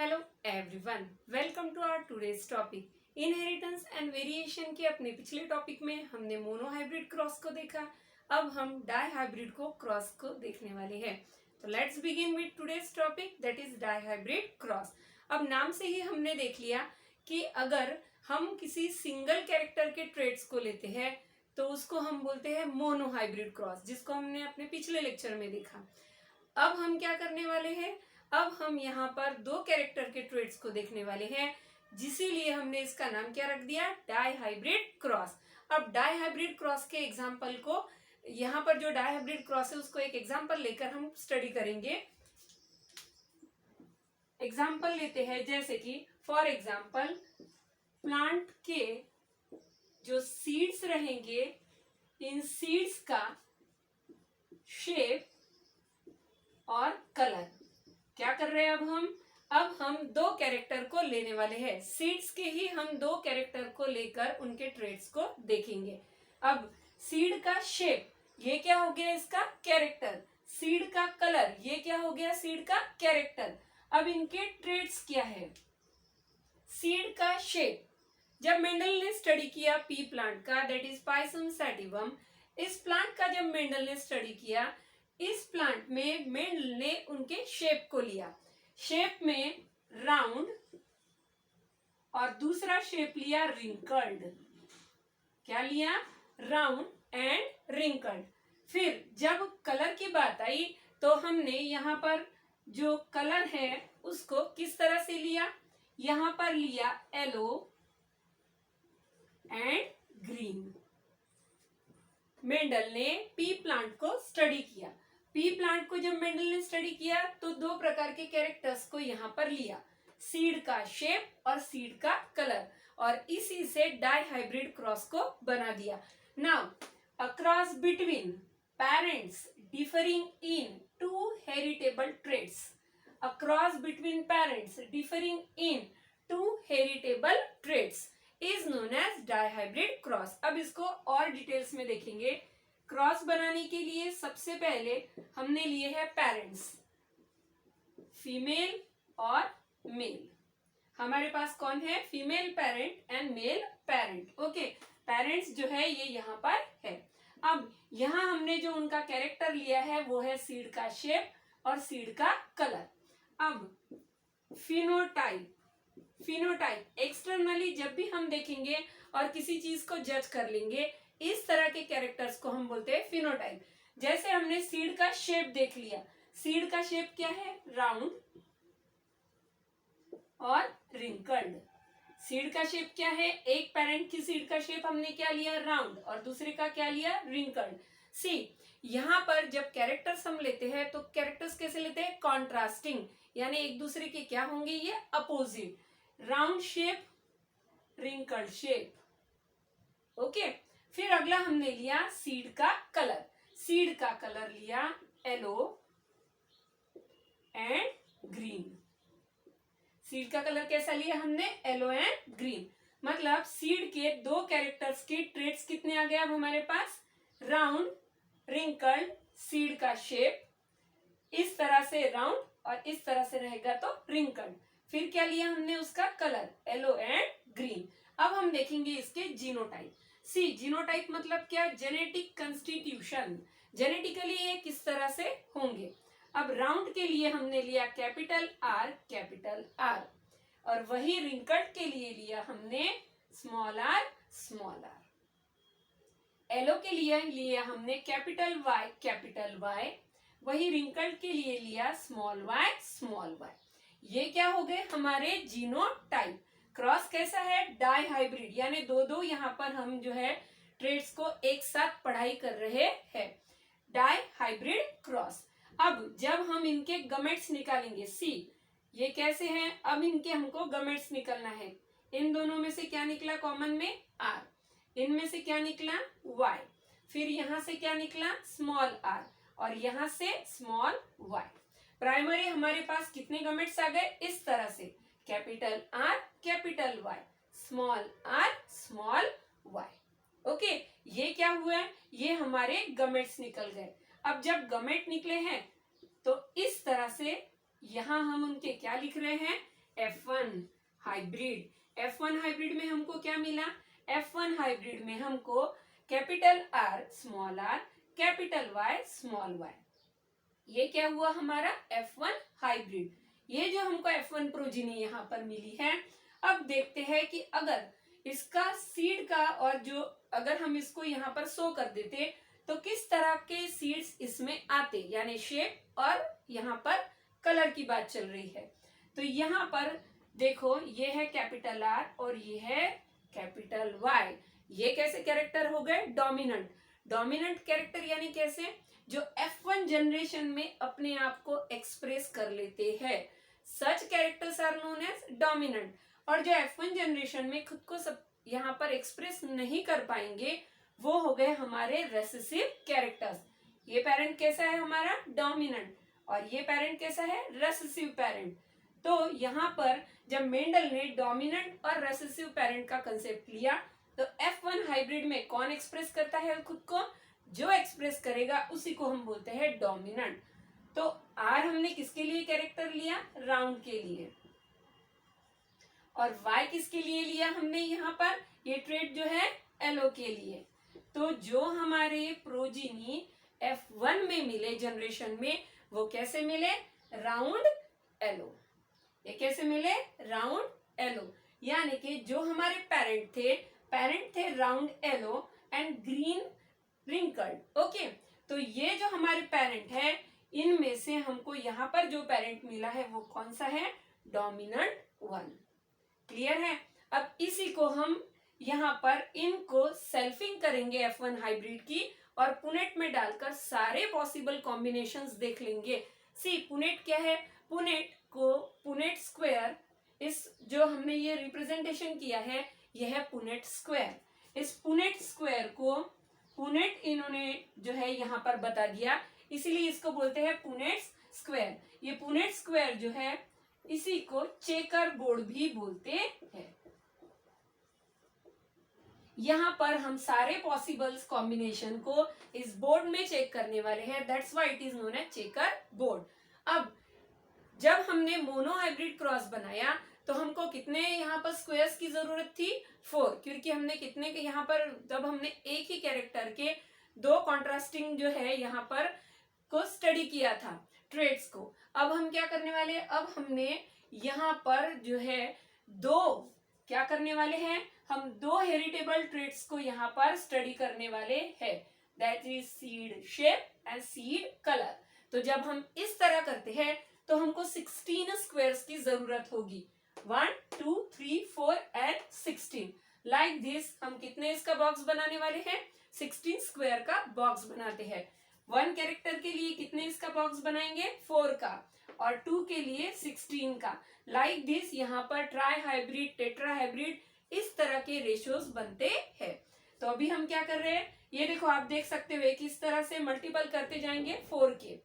Hello everyone, welcome to our today's topic. Inheritance and variation के अपने पिछले topic में हमने मोनोहाइब्रिड क्रॉस को देखा। अब हम डाईहाइब्रिड क्रॉस को देखने वाले हैं। तो let's begin with today's topic, that is dihybrid cross. अब नाम से ही हमने देख लिया कि अगर हम किसी सिंगल कैरेक्टर के ट्रेड्स को लेते हैं तो उसको हम बोलते हैं मोनोहाइब्रिड क्रॉस, जिसको हमने अपने पिछले लेक्चर में देखा। अब हम क्या करने वाले हैं, अब हम यहाँ पर दो कैरेक्टर के ट्रेड्स को देखने वाले हैं, जिसीलिए हमने इसका नाम क्या रख दिया, डाईहाइब्रिड क्रॉस। अब डाईहाइब्रिड क्रॉस के एग्जाम्पल को, यहाँ पर जो डाईहाइब्रिड क्रॉस है उसको एक एग्जाम्पल लेकर हम स्टडी करेंगे। एग्जाम्पल लेते हैं, जैसे कि फॉर एग्जाम्पल प्लांट के जो सीड्स रहेंगे, इन सीड्स का शेप और कलर। क्या कर रहे हैं अब हम दो कैरेक्टर को लेने वाले हैं, सीड्स के ही हम दो कैरेक्टर को लेकर उनके ट्रेड्स को देखेंगे। अब सीड का शेप, ये क्या हो गया इसका कैरेक्टर। सीड का कलर, ये क्या हो गया सीड का कैरेक्टर। अब इनके ट्रेड्स क्या है। सीड का शेप, जब मेंडल ने स्टडी किया पी प्लांट का, दैट इज पायसम सैटिवम, इस प्लांट का जब मेंडल ने स्टडी किया, इस प्लांट में मेंडल ने उनके शेप को लिया। शेप में राउंड और दूसरा शेप लिया रिंकल्ड। क्या लिया, राउंड एंड रिंकल्ड। फिर जब कलर की बात आई तो हमने यहाँ पर जो कलर है उसको किस तरह से लिया, यहाँ पर लिया येलो एंड ग्रीन। मेंडल ने पी प्लांट को स्टडी किया। पी प्लांट को जब मेंडल ने स्टडी किया तो दो प्रकार के कैरेक्टर्स को यहाँ पर लिया, सीड का शेप और सीड का कलर, और इसी से डाईहाइब्रिड क्रॉस को बना दिया। Now a cross between parents differing in two heritable traits, a cross between parents differing in two heritable traits is known as dihybrid cross. अब इसको और डिटेल्स में देखेंगे। क्रॉस बनाने के लिए सबसे पहले हमने लिए हैं पेरेंट्स, फीमेल और मेल। हमारे पास कौन है, female parent and male parent. Okay, parents जो है ये यहाँ पर है। अब यहाँ हमने जो उनका कैरेक्टर लिया है वो है सीड का शेप और सीड का कलर। अब फिनोटाइप, फिनोटाइप एक्सटर्नली जब भी हम देखेंगे और किसी चीज को जज कर लेंगे, इस तरह के कैरेक्टर्स को हम बोलते हैं फिनोटाइप। जैसे हमने सीड का शेप देख लिया, सीड का शेप क्या है, राउंड और रिंकल्ड। सीड का शेप क्या है, एक पेरेंट की सीड का शेप हमने क्या लिया, राउंड, और दूसरे का क्या लिया, रिंकल्ड। सी यहाँ पर जब कैरेक्टर्स हम लेते हैं तो कैरेक्टर्स कैसे लेते हैं, कॉन्ट्रास्टिंग, यानी एक दूसरे के क्या होंगे, ये opposite. Round shape, wrinkled shape. Okay, फिर अगला हमने लिया सीड का कलर। सीड का कलर लिया येलो एंड ग्रीन। सीड का कलर कैसा लिया हमने, येलो एंड ग्रीन। मतलब सीड के दो कैरेक्टर्स के ट्रेड्स कितने आ गए अब हमारे पास, राउंड, रिंकल्ड, सीड का शेप, इस तरह से राउंड और इस तरह से रहेगा तो रिंकल्ड। फिर क्या लिया हमने, उसका कलर येलो एंड ग्रीन। अब हम देखेंगे इसके जीनोटाइप। सी जीनोटाइप मतलब क्या, जेनेटिक कंस्टिट्यूशन, जेनेटिकली ये किस तरह से होंगे। अब राउंड के लिए हमने लिया कैपिटल आर, कैपिटल आर, और वही रिंकल्ड के लिए लिया हमने small are, small r. Yellow के लिए लिया हमने कैपिटल वाई, कैपिटल वाई, वही रिंकल्ड के लिए लिया स्मॉल वाई, स्मॉल वाई। ये क्या हो गए हमारे जीनोटाइप। क्रॉस कैसा है, डाईहाइब्रिड, यानी दो दो यहाँ पर हम जो है ट्रेड्स को एक साथ पढ़ाई कर रहे हैं, डाईहाइब्रिड क्रॉस। अब जब हम इनके गमेट्स निकालेंगे, सी ये कैसे हैं, अब इनके हमको गमेट्स निकालना है। इन दोनों में से क्या निकला कॉमन में, आर, इनमें से क्या निकला, वाई, फिर यहां से क्या निकला, स्मॉल आर, और यहां से स्मॉल वाई। प्राइमरी हमारे पास कितने गमेट्स आ गए, इस तरह से capital R, capital Y, small are, small Y. Okay, ये क्या हुआ है, ये हमारे गमेट्स निकल गए। अब जब गमेट निकले हैं तो इस तरह से यहाँ हम उनके क्या लिख रहे हैं, F1 हाइब्रिड। F1 हाइब्रिड में हमको क्या मिला? F1 हाइब्रिड में हमको capital R small r capital Y small y। ये क्या हुआ हमारा F1 हाइब्रिड। ये जो हमको F1 प्रोजीनी यहाँ पर मिली है। अब देखते हैं कि अगर इसका सीड का और जो अगर हम इसको यहाँ पर शो कर देते तो किस तरह के सीड्स इसमें आते, यानी शेप और यहाँ पर कलर की बात चल रही है। तो यहाँ पर देखो ये है कैपिटल R और ये है कैपिटल Y। ये कैसे कैरेक्टर हो गए? डोमिनेंट। डोमिनेंट कैरेक्टर यानी कैसे? जो F1 जनरेशन में अपने आप को एक्सप्रेस कर लेते हैं, such characters are known as dominant. और जो F1 जनरेशन में खुद को सब यहाँ पर एक्सप्रेस नहीं कर पाएंगे वो हो गए हमारे रेसेसिव कैरेक्टर्स। ये पेरेंट कैसा है हमारा? डोमिनेंट। और ये पेरेंट कैसा है? Recessive parent. तो यहाँ पर जब मेंडल ने डोमिनेंट और रेसेसिव पेरेंट का कंसेप्ट लिया तो F1 हाइब्रिड में कौन एक्सप्रेस करता है खुद को? जो एक्सप्रेस करेगा उसी को हम बोलते हैं डोमिनेंट। तो R हमने किसके लिए कैरेक्टर लिया? राउंड के लिए। और Y किसके लिए लिया हमने यहाँ पर? ये ट्रेट जो है एलो के लिए। तो जो हमारे प्रोजीनी F1 में मिले जनरेशन में वो कैसे मिले? Round yellow. ये कैसे मिले? Round yellow. यानी कि जो हमारे पेरेंट थे round yellow and green wrinkled. Okay, तो ये जो हमारे पेरेंट है इनमें से हमको यहाँ पर जो पेरेंट मिला है वो कौन सा है? डोमिनेंट 1। क्लियर है? अब इसी को हम यहाँ पर इनको सेल्फिंग करेंगे F1 हाइब्रिड की और पुनेट में डालकर सारे पॉसिबल कॉम्बिनेशंस देख लेंगे। सी पुनेट क्या है? पुनेट स्क्वायर, इस जो हमने ये रिप्रेजेंटेशन किया है यह है पुनेट स्क्वायर। इस पुनेट स्क्वायर को पुनेट इन्होंने जो है यहाँ पर बता दिया, इसीलिए इसको बोलते हैं पुनेट स्क्वायर। ये पुनेट स्क्वायर जो है इसी को चेकर बोर्ड भी बोलते हैं। यहाँ पर हम सारे पॉसिबल कॉम्बिनेशन को इस बोर्ड में चेक करने वाले हैं, that's why it is known as checker board. अब जब हमने मोनो हाइब्रिड क्रॉस बनाया तो हमको कितने यहाँ पर स्क्वायर्स की जरूरत थी? 4, क्योंकि हमने कितने के यहाँ पर जब हमने एक ही कैरेक्टर के दो कॉन्ट्रास्टिंग जो है यहाँ पर को स्टडी किया था ट्रेड्स को। अब हम क्या करने वाले हैं? अब हमने यहाँ पर जो है दो क्या करने वाले हैं? हम दो हेरिटेबल ट्रेड्स को यहाँ पर स्टडी करने वाले हैं, that is seed shape and seed colour. तो जब हम इस तरह करते हैं तो हमको 16 स्क्वायर्स की जरूरत होगी। 1 2 3 4 एंड 16 लाइक दिस। हम कितने इसका बॉक्स बनाने वाले हैं? 16 स्क्वायर का बॉक्स बनाते हैं। 1 कैरेक्टर के लिए कितने इसका बॉक्स बनाएंगे? 4 का, और 2 के लिए 16 का। लाइक दिस यहाँ पर ट्राई हाइब्रिड, टेट्रा हाइब्रिड, इस तरह के रेशियोज बनते हैं। तो अभी हम क्या कर रहे हैं? ये देखो आप देख सकते हो किस तरह से मल्टीपल करते जाएंगे 4 के।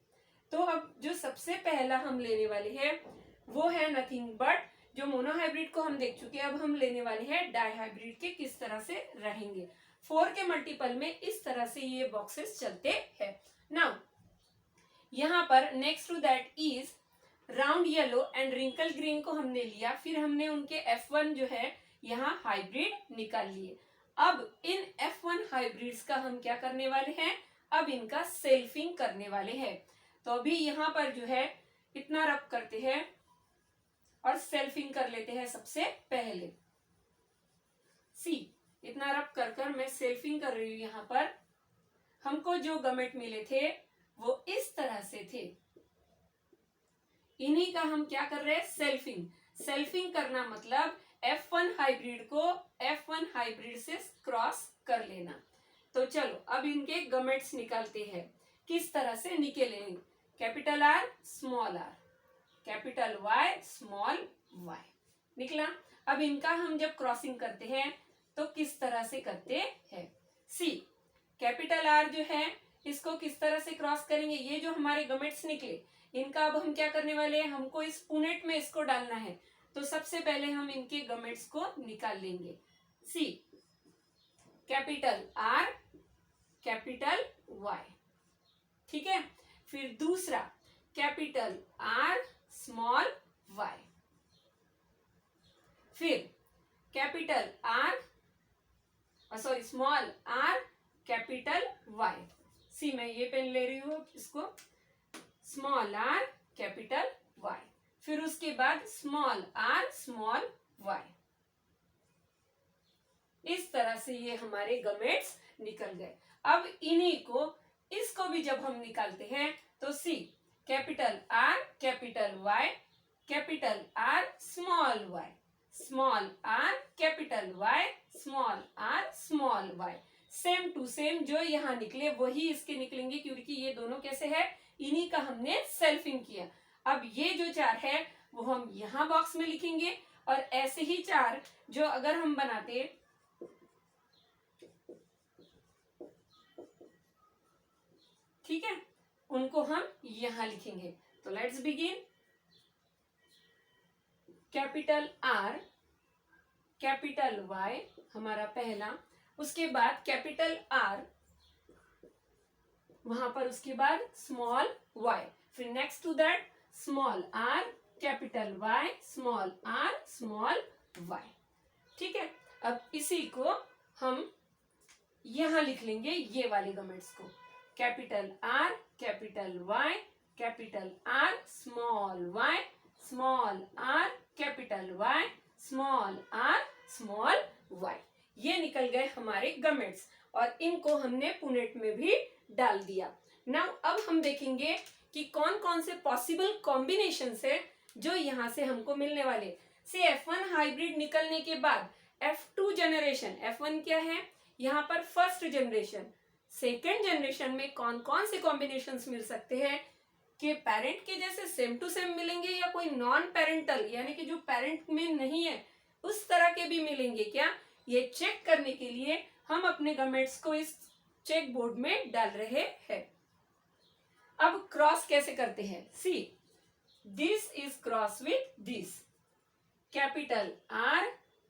तो अब जो सबसे पहला हम लेने वाले हैं वो है नथिंग बट, जो मोनो हाइब्रिड को हम देख चुके हैं, अब हम लेने वाले हैं डाई हाइब्रिड के किस तरह से रहेंगे। 4 के मल्टीपल में इस तरह से ये बॉक्सेस चलते हैं। नाउ यहाँ पर next to that is round yellow and wrinkle green को हमने लिया, फिर हमने उनके F1 जो है यहाँ हाइब्रिड निकाल लिए। अब इन F1 हाइब्रिड्स का हम क्या करने वाले हैं? अब इनका सेल्फिंग करने वाले हैं। तो अभी यहाँ पर जो है इतना रब करते हैं और सेल्फिंग कर लेते हैं सबसे पहले। सी इतना रब कर कर मैं सेल्फिंग कर रही हूँ। यहाँ पर हमको जो गमेट मिले थे वो इस तरह से थे, इन्हीं का हम क्या कर रहे हैं? सेल्फिंग। सेल्फिंग करना मतलब F1 हाइब्रिड को F1 हाइब्रिड से क्रॉस कर लेना। तो चलो अब इनके गमेट्स निकालते हैं। किस तरह से निकलेंगे? Capital R small r, capital Y small y निकला। अब इनका हम जब क्रॉसिंग करते हैं तो किस तरह से करते हैं? सी कैपिटल R जो है इसको किस तरह से क्रॉस करेंगे? ये जो हमारे गमेट्स निकले इनका अब हम क्या करने वाले हैं? हमको इस पुनेट में इसको डालना है। तो सबसे पहले हम इनके गमेट्स को निकाल लेंगे। See capital R capital Y, ठीक है। फिर दूसरा कैपिटल R स्मॉल y, फिर capital R, sorry small are capital Y. See मैं ये पेन ले रही हूँ इसको, स्मॉल आर कैपिटल वाई। फिर उसके बाद स्मॉल आर स्मॉल वाई। इस तरह से ये हमारे गमेट्स निकल गए। अब इन्हीं को, इसको भी जब हम निकालते हैं तो see capital R capital Y capital R small Y, small are capital Y small are small Y. Same to same जो यहाँ निकले वही इसके निकलेंगे, क्योंकि ये दोनों कैसे है, इन्हीं का हमने सेल्फिंग किया। अब ये जो चार है वो हम यहाँ बॉक्स में लिखेंगे, और ऐसे ही चार जो अगर हम बनाते, ठीक है, उनको हम यहां लिखेंगे। तो let's begin. Capital R capital Y हमारा पहला, उसके बाद कैपिटल आर, वहां पर उसके बाद स्मॉल वाई, फिर next to that small are capital Y small are small y. ठीक है, अब इसी को हम यहां लिख लेंगे, ये वाले गमेट्स को, capital R capital Y capital R small Y small are capital Y small are small y. ये निकल गए हमारे गमेट्स, और इनको हमने पुनेट में भी डाल दिया। नाउ अब हम देखेंगे कि कौन कौन से पॉसिबल कॉम्बिनेशन है जो यहाँ से हमको मिलने वाले। से F1 हाइब्रिड निकलने के बाद F2 जनरेशन, F1 क्या है यहाँ पर फर्स्ट जनरेशन, सेकेंड जनरेशन में कौन कौन से कॉम्बिनेशंस मिल सकते हैं, कि पेरेंट के जैसे सेम टू सेम मिलेंगे या कोई नॉन पेरेंटल यानी कि जो पेरेंट में नहीं है उस तरह के भी मिलेंगे क्या, ये चेक करने के लिए हम अपने गमेट्स को इस चेक बोर्ड में डाल रहे हैं। अब क्रॉस कैसे करते हैं, see this is cross with this, capital R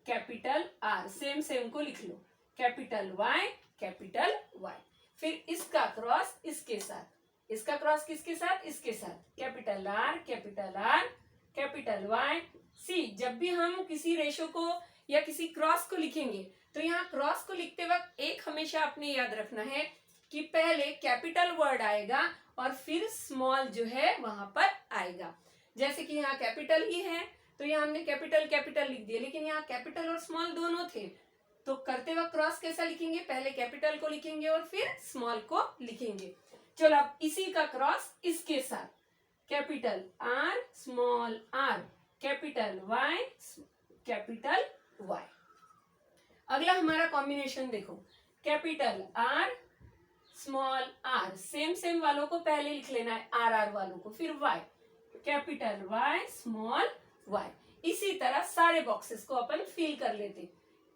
capital R, same same को लिख लो, कैपिटल वाई कैपिटल वाई। फिर इसका क्रॉस इसके साथ, इसका क्रॉस किसके साथ, इसके साथ, कैपिटल आर कैपिटल वाई। सी जब भी हम किसी रेशो को या किसी क्रॉस को लिखेंगे तो यहाँ क्रॉस को लिखते वक्त एक हमेशा आपने याद रखना है कि पहले कैपिटल वर्ड आएगा और फिर स्मॉल जो है वहां पर आएगा। जैसे कि यहाँ कैपिटल ही है तो यहाँ हमने कैपिटल कैपिटल लिख दिया, लेकिन यहाँ कैपिटल और स्मॉल दोनों थे, तो करते वक्त क्रॉस कैसा लिखेंगे, पहले कैपिटल को लिखेंगे और फिर स्मॉल को लिखेंगे। चलो अब इसी का क्रॉस इसके साथ, capital R small are capital Y capital Y. अगला हमारा कॉम्बिनेशन देखो, capital R small r, same same वालों को पहले लिख लेना है, आर आर वालों को, फिर Y capital Y small y. इसी तरह सारे बॉक्सेस को अपन फिल कर लेते,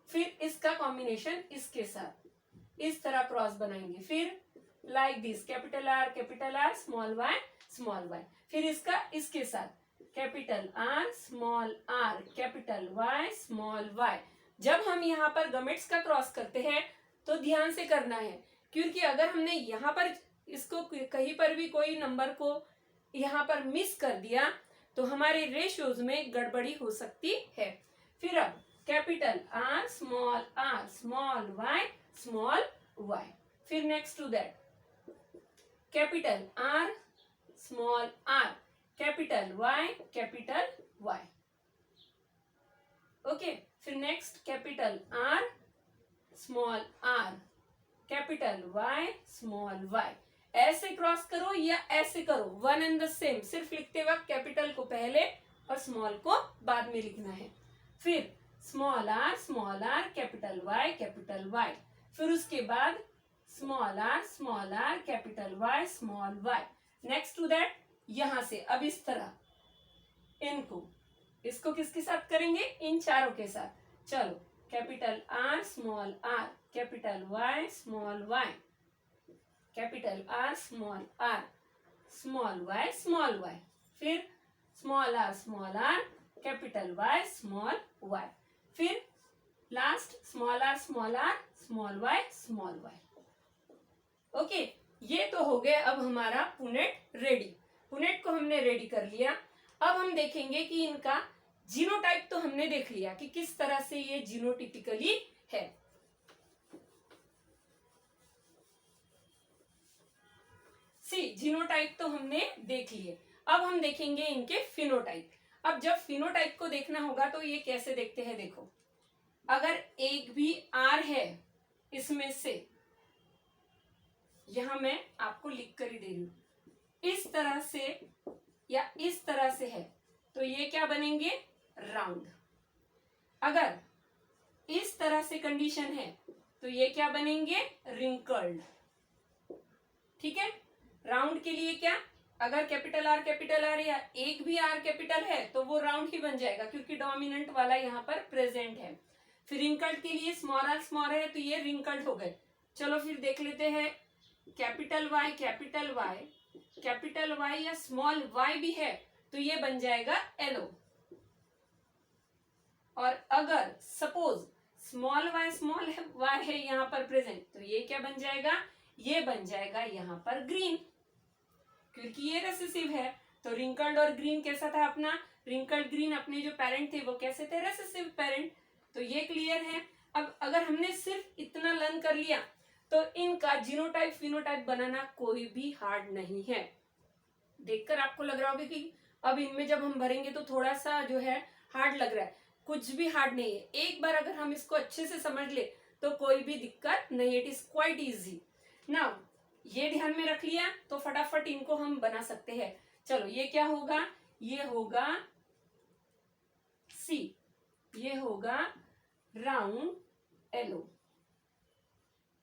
फिर इसका कॉम्बिनेशन इसके साथ इस तरह क्रॉस बनाएंगे, फिर like this, capital R small Y, फिर इसका इसके साथ capital R small are capital Y small y. जब हम यहाँ पर गमेट्स का क्रॉस करते हैं तो ध्यान से करना है, क्योंकि अगर हमने यहाँ पर इसको कहीं पर भी कोई नंबर को यहाँ पर मिस कर दिया तो हमारे रेशियोज में गड़बड़ी हो सकती है। फिर अब कैपिटल आर स्मॉल वाई, फिर next to that capital R small are capital Y okay. फिर next capital R small are capital Y small Y. ऐसे क्रॉस करो या ऐसे करो, वन एंड द सेम, सिर्फ लिखते वक्त कैपिटल को पहले और स्मॉल को बाद में लिखना है। फिर स्मॉल आर कैपिटल वाई, फिर उसके बाद small are capital Y small y. Next to that यहां से अब इस तरह इसको किसके साथ करेंगे, इन चारों के साथ। चलो capital R capital Y small Y, capital R small Y, फिर small are capital Y small Y, फिर last small are small Y. Okay, ये तो हो गया अब हमारा पुनेट रेडी। पुनेट को हमने रेडी कर लिया। अब हम देखेंगे कि इनका जीनोटाइप तो हमने देख लिया कि किस तरह से ये जीनोटिपिकली है। जीनोटाइप तो हमने देख लिए। अब हम देखेंगे इनके फिनोटाइप। अब जब फिनोटाइप को देखना होगा तो ये कैसे देखते हैं, देखो अगर एक भी आर है इसमें से, यहां मैं आपको लिख कर ही दे रही हूं, इस तरह से या इस तरह से है तो ये क्या बनेंगे, राउंड। अगर इस तरह से कंडीशन है तो ये क्या बनेंगे, रिंकल्ड। ठीक है, राउंड के लिए क्या, अगर कैपिटल आर या एक भी आर कैपिटल है तो वो राउंड ही बन जाएगा क्योंकि डोमिनेंट वाला यहाँ पर प्रेजेंट है। फिर रिंकल्ड के लिए स्मॉल है तो ये रिंकल्ड हो गए। चलो फिर देख लेते हैं कैपिटल वाई या स्मॉल वाई भी है तो ये बन जाएगा एलो। और अगर सपोज स्मॉल वाई है यहाँ पर प्रेजेंट तो ये क्या बन जाएगा, ये बन जाएगा यहाँ पर ग्रीन, क्योंकि ये रेसेसिव है। तो रिंकल्ड और ग्रीन कैसा था अपना, रिंकल्ड ग्रीन अपने जो पेरेंट थे वो कैसे थे, रेसेसिव पेरेंट। तो ये क्लियर है। अब अगर हमने सिर्फ इतना लर्न कर लिया तो इनका जीनोटाइप फिनोटाइप बनाना कोई भी हार्ड नहीं है। देखकर आपको लग रहा होगा कि अब इनमें जब हम भरेंगे तो थोड़ा सा जो है हार्ड लग रहा है, कुछ भी हार्ड नहीं है। एक बार अगर हम इसको अच्छे से समझ ले तो कोई भी दिक्कत नहीं, it is quite easy. Now ये ध्यान में रख लिया तो फटाफट इनको हम बना सकते हैं। चलो ये क्या होगा, ये होगा सी, ये होगा राउंड एलो।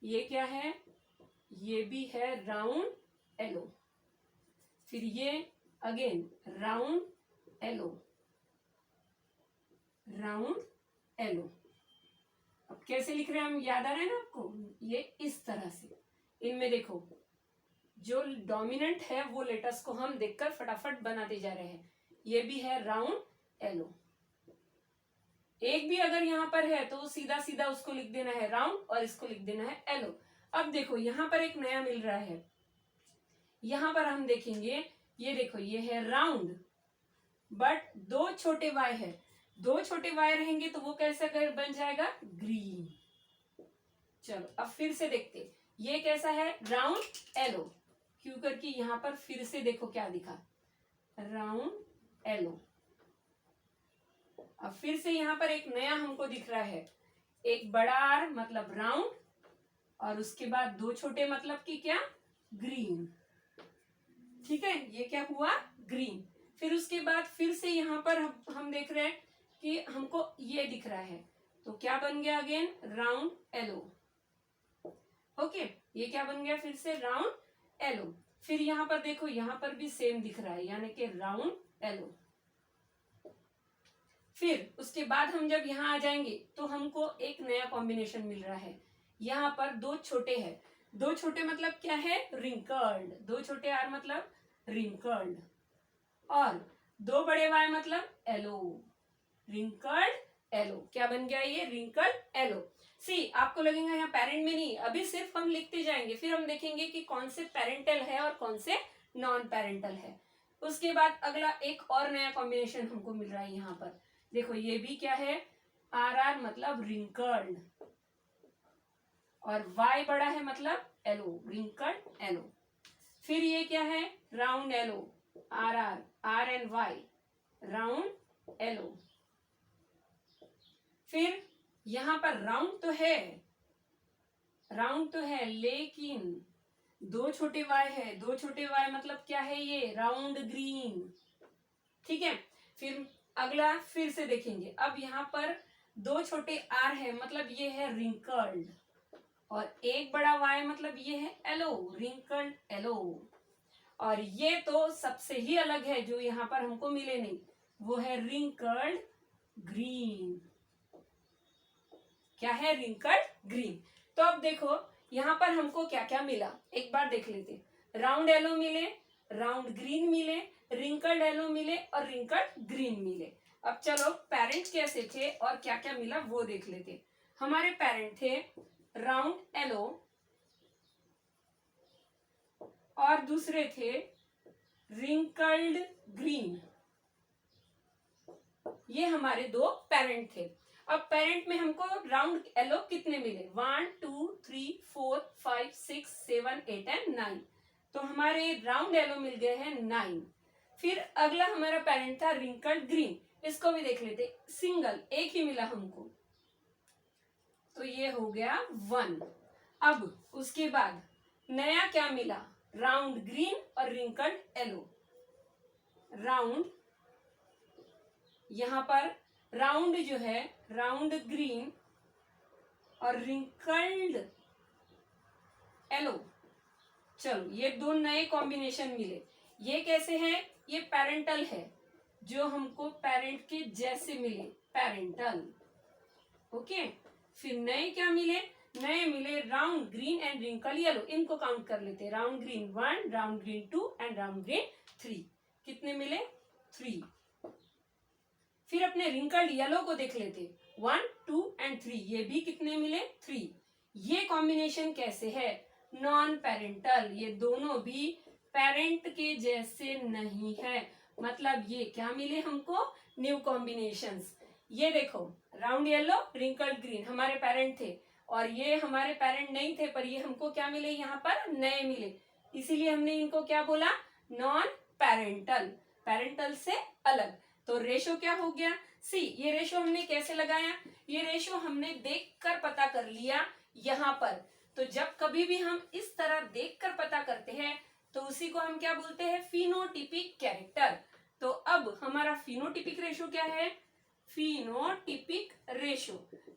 ये क्या है, ये भी है राउंड एलो। फिर ये अगेन राउंड एलो। अब कैसे लिख रहे हैं हम, याद आ रहा है ना आपको, ये इस तरह से। इनमें देखो जो डोमिनेंट है वो लेटर्स को हम देखकर फटाफट बनाते जा रहे हैं। ये भी है राउंड एलो। एक भी अगर यहाँ पर है तो सीधा सीधा उसको लिख देना है राउंड और इसको लिख देना है एलो। अब देखो यहाँ पर एक नया मिल रहा है, यहां पर हम देखेंगे, ये देखो ये है राउंड बट दो छोटे वाई है, दो छोटे वाई रहेंगे तो वो कैसे बन जाएगा, ग्रीन। चलो अब फिर से देखते, ये कैसा है, राउंड एलो। क्यों करके यहां पर फिर से देखो क्या दिखा, राउंड एलो। अब फिर से यहां पर एक नया हमको दिख रहा है, एक बड़ा आर मतलब राउंड और उसके बाद दो छोटे मतलब कि क्या, ग्रीन। ठीक है, ये क्या हुआ, ग्रीन। फिर उसके बाद फिर से यहां पर हम देख रहे हैं कि हमको ये दिख रहा है तो क्या बन गया, अगेन राउंड एलो। ओके, ये क्या बन गया, फिर से राउंड एलो। फिर यहां पर देखो, यहां पर भी सेम दिख रहा है यानी कि राउंड एलो। फिर उसके बाद हम जब यहाँ आ जाएंगे तो हमको एक नया कॉम्बिनेशन मिल रहा है। यहाँ पर दो छोटे हैं, दो छोटे मतलब क्या है, रिंकल्ड। दो छोटे आर मतलब रिंकल्ड और दो बड़े वाई मतलब एलो, रिंकल्ड एलो। क्या बन गया ये, रिंकल्ड एलो। सी आपको लगेगा यहाँ पेरेंट में नहीं, अभी सिर्फ हम लिखते जाएंगे, फिर हम देखेंगे कि कौन से पेरेंटल है और कौन से नॉन पेरेंटल है। उसके बाद अगला एक और नया कॉम्बिनेशन हमको मिल रहा है यहाँ पर। देखो ये भी क्या है, आर आर मतलब रिंकल्ड और वाई बड़ा है मतलब एलो, रिंकल्ड एलो। फिर ये क्या है, round yellow, R R, R and Y, round yellow. फिर यहां पर राउंड तो है लेकिन दो छोटे वाई है, दो छोटे वाई मतलब क्या है, ये राउंड ग्रीन। ठीक है, फिर अगला फिर से देखेंगे, अब यहाँ पर दो छोटे आर है मतलब ये है रिंकल्ड और एक बड़ा वाई मतलब ये है एलो, रिंकल्ड एलो। और ये तो सबसे ही अलग है जो यहाँ पर हमको मिले नहीं, वो है रिंकल्ड ग्रीन। क्या है, रिंकल्ड ग्रीन। तो अब देखो यहाँ पर हमको क्या क्या मिला, एक बार देख लेते। राउंड एलो मिले, राउंड ग्रीन मिले, रिंकल्ड एलो मिले और रिंकल्ड ग्रीन मिले। अब चलो पेरेंट कैसे थे और क्या क्या मिला वो देख लेते। हमारे पेरेंट थे राउंड एलो और दूसरे थे रिंकल्ड ग्रीन। ये हमारे दो पेरेंट थे। अब पेरेंट में हमको राउंड एलो कितने मिले, 1 2 3 4 5 6 7 8 एंड 9। तो हमारे राउंड एलो मिल गए हैं 9। फिर अगला हमारा पेरेंट था रिंकल्ड ग्रीन, इसको भी देख लेते, सिंगल एक ही मिला हमको, तो ये हो गया 1। अब उसके बाद नया क्या मिला, राउंड ग्रीन और रिंकल्ड येलो। राउंड, यहां पर राउंड जो है राउंड ग्रीन और रिंकल्ड येलो, चलो ये दो नए कॉम्बिनेशन मिले। ये कैसे हैं, ये पेरेंटल है, जो हमको पेरेंट के जैसे मिले, पेरेंटल। ओके, फिर नए क्या मिले, नए मिले round green and wrinkle yellow. इनको काउंट कर लेते हैं, round green 1, round green 2 and round green 3। कितने मिले, 3। फिर अपने रिंकल्ड येलो को देख लेते, 1 2 एंड 3, ये भी कितने मिले, 3। ये कॉम्बिनेशन कैसे है, नॉन पेरेंटल, ये दोनों भी पेरेंट के जैसे नहीं है, मतलब ये क्या मिले हमको, न्यू कॉम्बिनेशंस। ये देखो, राउंड येलो रिंकल्ड ग्रीन हमारे पेरेंट थे, और ये हमारे पेरेंट नहीं थे, पर ये हमको क्या मिले, यहाँ पर नए मिले, इसीलिए हमने इनको क्या बोला, नॉन पेरेंटल, पेरेंटल से अलग। तो रेशो क्या हो गया, सी। ये रेशो हमने कैसे लगाया, ये रेशो हमने देखकर पता कर लिया यहाँ पर। तो जब कभी भी हम इस तरह देखकर पता करते हैं तो उसी को हम क्या बोलते हैं, फिनोटिपिक कैरेक्टर। तो अब हमारा फिनोटिपिक रेशो क्या है, phenotypic ratio.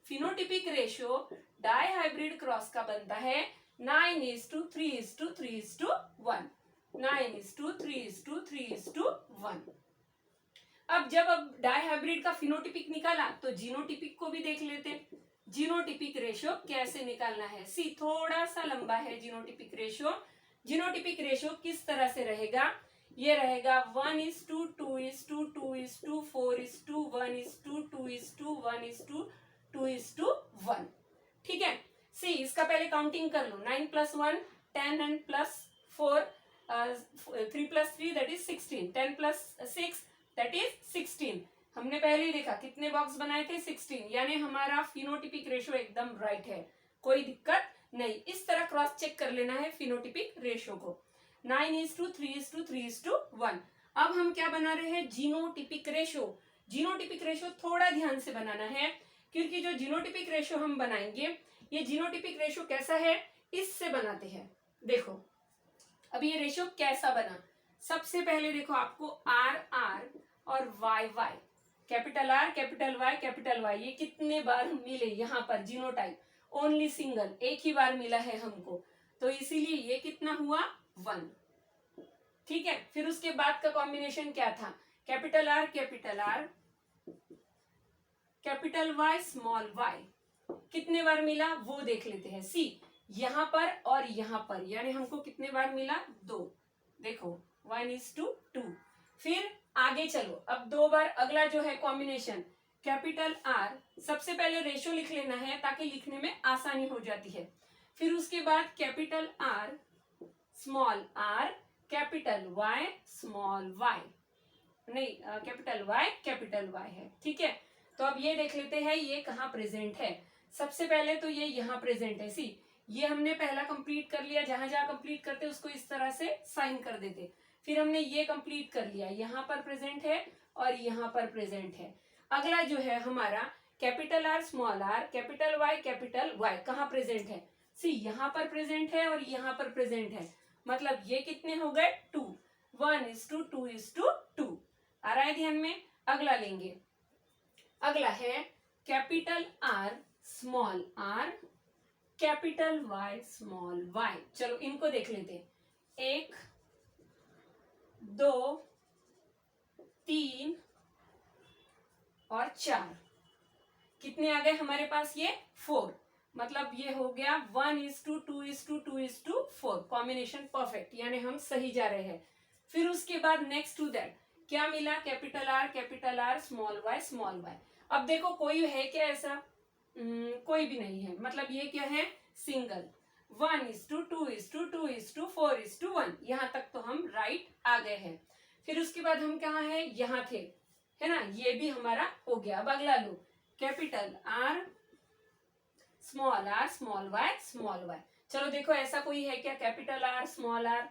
Phenotypic ratio dihybrid cross का बनता है 9:3:3:3:1, 9:3:3:1। अब जब डाई हाइब्रिड का फिनोटिपिक निकाला तो जीनोटिपिक को भी देख लेते, जीनोटिपिक रेशो कैसे निकालना है। सी थोड़ा सा लंबा है जीनोटिपिक रेशो। जीनोटिपिक रेशो किस तरह से रहेगा, ये रहेगा 1:2:2:4:1:2:1:2:1:1। ठीक है, सी इसका पहले काउंटिंग कर लो, 9 + 1 10 and +4 3 + 3 that is 16, 10 + 6 that is 16। हमने पहले ही देखा कितने बॉक्स बनाए थे, 16, यानी हमारा फिनोटिपिक रेशो एकदम राइट है, कोई दिक्कत नहीं। इस तरह क्रॉस चेक कर लेना है फिनोटिपिक रेशो को, 9:3:3:1। अब हम क्या बना रहे हैं, जीनोटिपिक रेशो। जीनोटिपिक रेशो थोड़ा ध्यान से बनाना है, क्योंकि जो जीनोटिपिक रेशो हम बनाएंगे, ये जीनोटिपिक रेशो कैसा है, इससे बनाते हैं। देखो अब ये रेशो कैसा बना, सबसे पहले देखो आपको आर आर और Y Y, capital R capital Y, ये कितने बार मिले यहाँ पर, जीनोटाइप ओनली सिंगल, एक ही बार मिला है हमको, तो इसीलिए ये कितना हुआ, 1। ठीक है, फिर उसके बाद का कॉम्बिनेशन क्या था, capital R capital Y small y, कितने बार मिला वो देख लेते हैं। सी यहाँ पर और यहाँ पर, यानी हमको कितने बार मिला, 2। देखो 1:2। फिर आगे चलो, अब 2 बार अगला जो है कॉम्बिनेशन, कैपिटल आर, सबसे पहले रेशो लिख लेना है ताकि लिखने में आसानी हो जाती है। फिर उसके बाद capital R small are capital Y small y, नहीं कैपिटल वाई है। ठीक है, तो अब ये देख लेते हैं ये कहाँ प्रेजेंट है। सबसे पहले तो ये यहाँ प्रेजेंट है, सी ये हमने पहला कंप्लीट कर लिया, जहां जहां कंप्लीट करते उसको इस तरह से साइन कर देते। फिर हमने ये कंप्लीट कर लिया, यहाँ पर प्रेजेंट है और यहाँ पर प्रेजेंट है। अगला जो है हमारा capital R small are capital Y कहाँ प्रेजेंट है, सी यहाँ पर प्रेजेंट है और यहाँ पर प्रेजेंट है, मतलब ये कितने हो गए, 2, 1:2:2। आ रहा है ध्यान में। अगला लेंगे, अगला है capital R small are capital Y small y. चलो इनको देख लेते, 1 2 3 और 4, कितने आ गए हमारे पास, ये 4, मतलब ये हो गया 1:2:2:4, कॉम्बिनेशन परफेक्ट, यानी हम सही जा रहे हैं। फिर उसके बाद नेक्स्ट टू दैट क्या मिला, कैपिटल आर स्मॉल वाई। अब देखो कोई है क्या ऐसा, कोई भी नहीं है, मतलब ये क्या है, सिंगल। 1:2:2:4:1, यहाँ तक तो हम राइट आ गए हैं। फिर उसके बाद हम कहाँ हैं, यहाँ थे, है ना, ये भी हमारा हो गया। अब अगला लो, कैपिटल आर स्मॉल वाई। चलो देखो ऐसा कोई है क्या, कैपिटल आर स्मॉल आर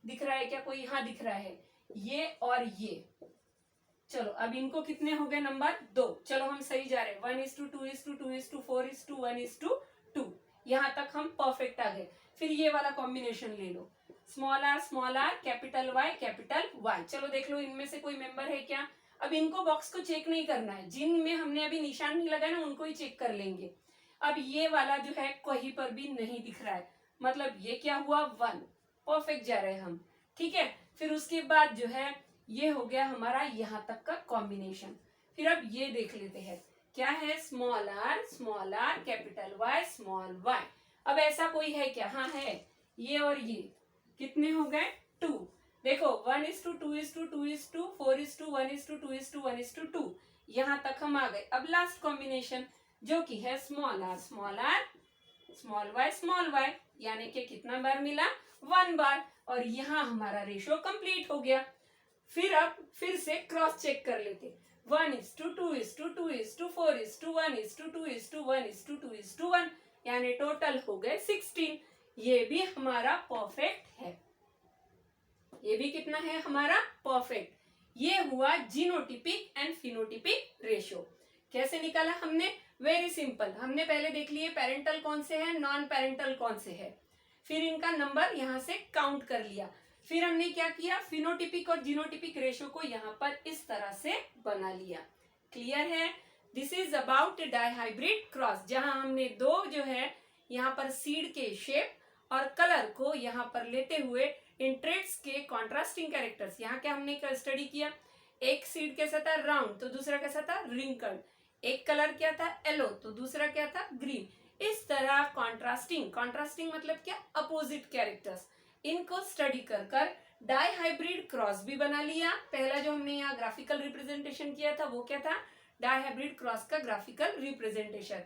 दिख रहा है क्या कोई? हाँ दिख रहा है, ये और ये। चलो अब इनको कितने हो गए नंबर? 2। चलो हम सही जा रहे हैं, 1:2:2:4:1:2। यहाँ तक हम परफेक्ट आ गए। फिर ये वाला कॉम्बिनेशन ले लो, स्मॉल आर कैपिटल वाई। चलो देख लो इनमें से कोई मेंबर है क्या? अब इनको बॉक्स को चेक नहीं करना है, जिनमें हमने अभी निशान नहीं लगाया ना उनको ही चेक कर लेंगे। अब ये वाला जो है कहीं पर भी नहीं दिख रहा है, मतलब ये क्या हुआ? 1। परफेक्ट जा रहे हैं हम, ठीक है। फिर उसके बाद जो है ये हो गया हमारा यहाँ तक का कॉम्बिनेशन। फिर अब ये देख लेते हैं क्या है, small are capital Y small y. अब ऐसा कोई है क्या? हाँ है, ये और ये कितने हो गए? 2। देखो 1:2:2:4:1:2:1:2 यहाँ तक हम आ गए। अब लास्ट कॉम्बिनेशन जो कि है स्मॉल आर स्मॉल वाई, यानी कि कितना बार मिला? 1 बार। और यहाँ हमारा रेशो कंप्लीट हो गया। फिर अब फिर से क्रॉस चेक कर लेते, 1:2:2:4:1:2:1:2:1 यानी टोटल हो गए 16। ये भी हमारा परफेक्ट है। ये भी कितना है हमारा? परफेक्ट। ये हुआ जीनोटिपिक एंड फिनोटिपिक रेशियो। कैसे निकाला हमने? वेरी सिंपल, हमने पहले देख लिए पेरेंटल कौन से हैं, नॉन पेरेंटल कौन से है, फिर इनका नंबर यहाँ से काउंट कर लिया। फिर हमने क्या किया, फिनोटिपिक और जीनोटिपिक रेशियो को यहाँ पर इस तरह से बना लिया। क्लियर है? This is about dihybrid cross, जहां हमने दो जो है यहाँ पर सीड के शेप और कलर को यहाँ पर लेते हुए इन ट्रेड्स के कॉन्ट्रास्टिंग कैरेक्टर्स, यहाँ क्या हमने स्टडी किया, एक सीड कैसा था? राउंड, तो दूसरा कैसा था? रिंकल्ड। एक कलर क्या था? येलो, तो दूसरा क्या था? ग्रीन। इस तरह कॉन्ट्रास्टिंग मतलब क्या? अपोजिट कैरेक्टर्स, इनको स्टडी कर कर डाइहाइब्रिड क्रॉस भी बना लिया। पहला जो हमने यहाँ ग्राफिकल रिप्रेजेंटेशन किया था वो क्या था? डाइहाइब्रिड क्रॉस का ग्राफिकल रिप्रेजेंटेशन।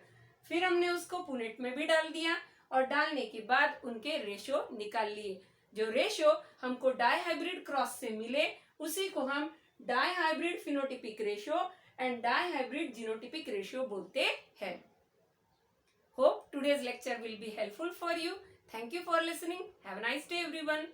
फिर हमने उसको पुनेट में भी डाल दिया और डालने के बाद उनके रेशो निकाल लिए। जो रेशो हमको डाइहाइब्रिड क्रॉस से मिले उसी को हम dihybrid phenotypic ratio and dihybrid genotypic ratio बोलते हैं। Hope today's lecture will be helpful for you. Thank you for listening. Have a nice day everyone.